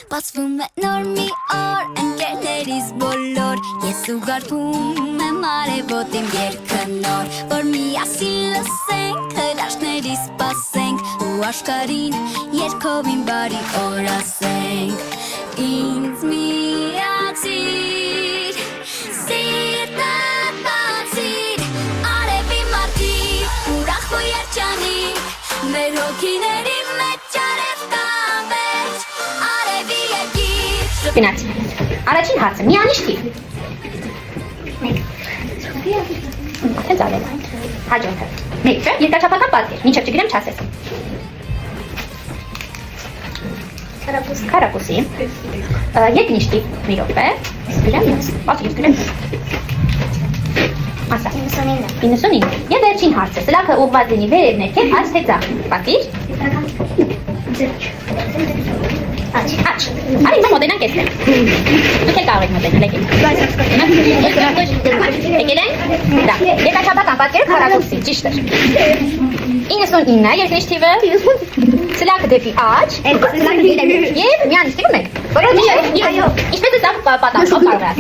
Բացվում է նոր մի օր, ընկերներիս բոլոր Ես ուղարկում եմ արևոտ իմ երգը նոր Որ միասին լսենք, հրաշքների սպասենք Ու աշխարհին երգով իմ բարի օր ասենք Ինձ միացիր, սիրտդ բացիր Արևի մարդիկ, ուրախ ու երջանիկ Մեր հոգիների մեջ արև կա վերջ Արևի երկիր Գնաց, առաջին հարցը, մի անիշքի Հենց արել Հաջորդը Մեկ չէ, երկաչափական պատկեր, մինչև չգրեմ չասես Քառակուսի Երկնիշտի մի րոպե Գրեմ ես, ասի ես գրեմ Ասա 99 Եվ վերջին հարցը, սլակը ուղված լինի վերև ներքև, աչ թե ձախ Պատիր Աչ Արի ինձ մոտենանք ես եմ Դուք էլ կարող եք մոտենալ, եկեք Եկել են Դա, երկաչափական պատկերը քառակուսի, ճիշտ էր 99, երկնիշ թիվը Սլակը դեպի աչ Եվ մի անիշտիկը մեկ Ինչպես է սա պատասխով կարող է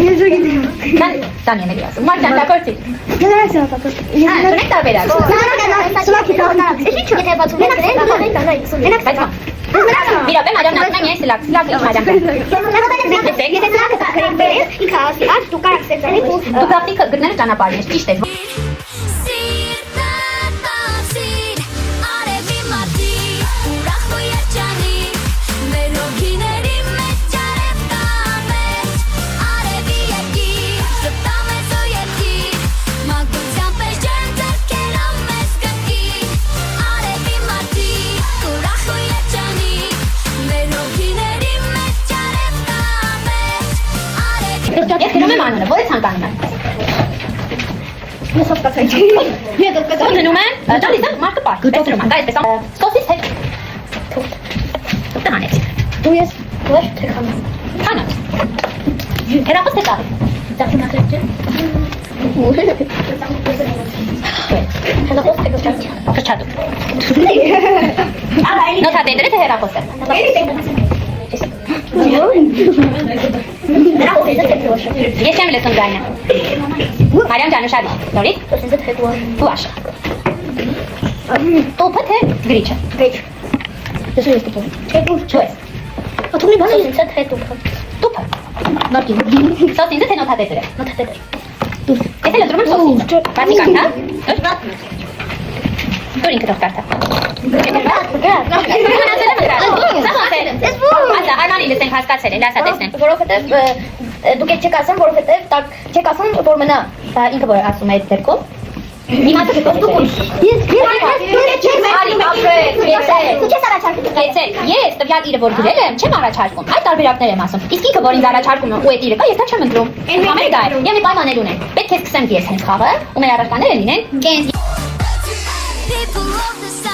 Տանի եմ էլի ասում, Մարտյան տակորցի Շունեք տարբերակ Մի րոպե մաջամ նասում եմ ես սլակ ինչ մաջամ Եթե սլակը սակրեք բերես, ինքը ասի աչ, դու կարակ սեցանիք ու դու գաղթի գտնելը ճանապարհն ես, ճիշտ է Սիրտդ բացիր, արևի մարդիկ, ուրախ ու երջանիկ Մեր հոգիների մեջ արև կա վերջ Արևի երկիր, շպտա մեզ ու երկիր Մանկությամբ ես ջերմ ձեռքերով մեզ կրկիր Արևի մարդիկ, ուրախ ու երջանիկ Մեր հոգիների մեջ արև կա վերջ Ես գրում եմ անունը, որ է ցանկանում եմ Ես հովկացա ինչ Ընդնում եմ, ճալիս եմ մարդը պարկ Պետրում եմ, դա եսպես Սոսիս հետ Թուղթը հանեցիք Դու ես, դու ես թե խանած Խանած Հերախոս թե տաղի Ձախի մատրեք ջը Հերախոս թե կրչատու Նոթատենդրը թե հերախոս է Ես եմ լսում գայնը Մարիամ ջան ուշադի, նորից Ու աշը Տոպը թե գրիչը Գրիչ Ես ես տոպը Չու ես Ատումի բանը ես թե տոպը Տոպը Սոսինձը թե նոթատեդրը Նոթատեդր Ես էլ լտրում եմ սոսինձը Բացի կարթա Դուր ինքը թող կարթա Ասա, Արմանի լսենք հասկացել են, ասա տեսնեն Որովհետև դուք եք չեք ասեմ, որովհետև չեք ասում, որ մնա ինքը որ ասում է այդ դերքով Իմացը դուք դուք Ես տվյալ իրը որ գրել եմ, չեմ առաջարկում, այդ տարբերակներ եմ ասում Իսկ ինքը որ ինձ առաջարկում է ու այդ իրը կա, ես դա չեմ ընտրում Համեր դա է, և մի պայմաններ ունեն Պետք է սկսենք ես հենց խաղը ու մեր առարկաները լինեն People of the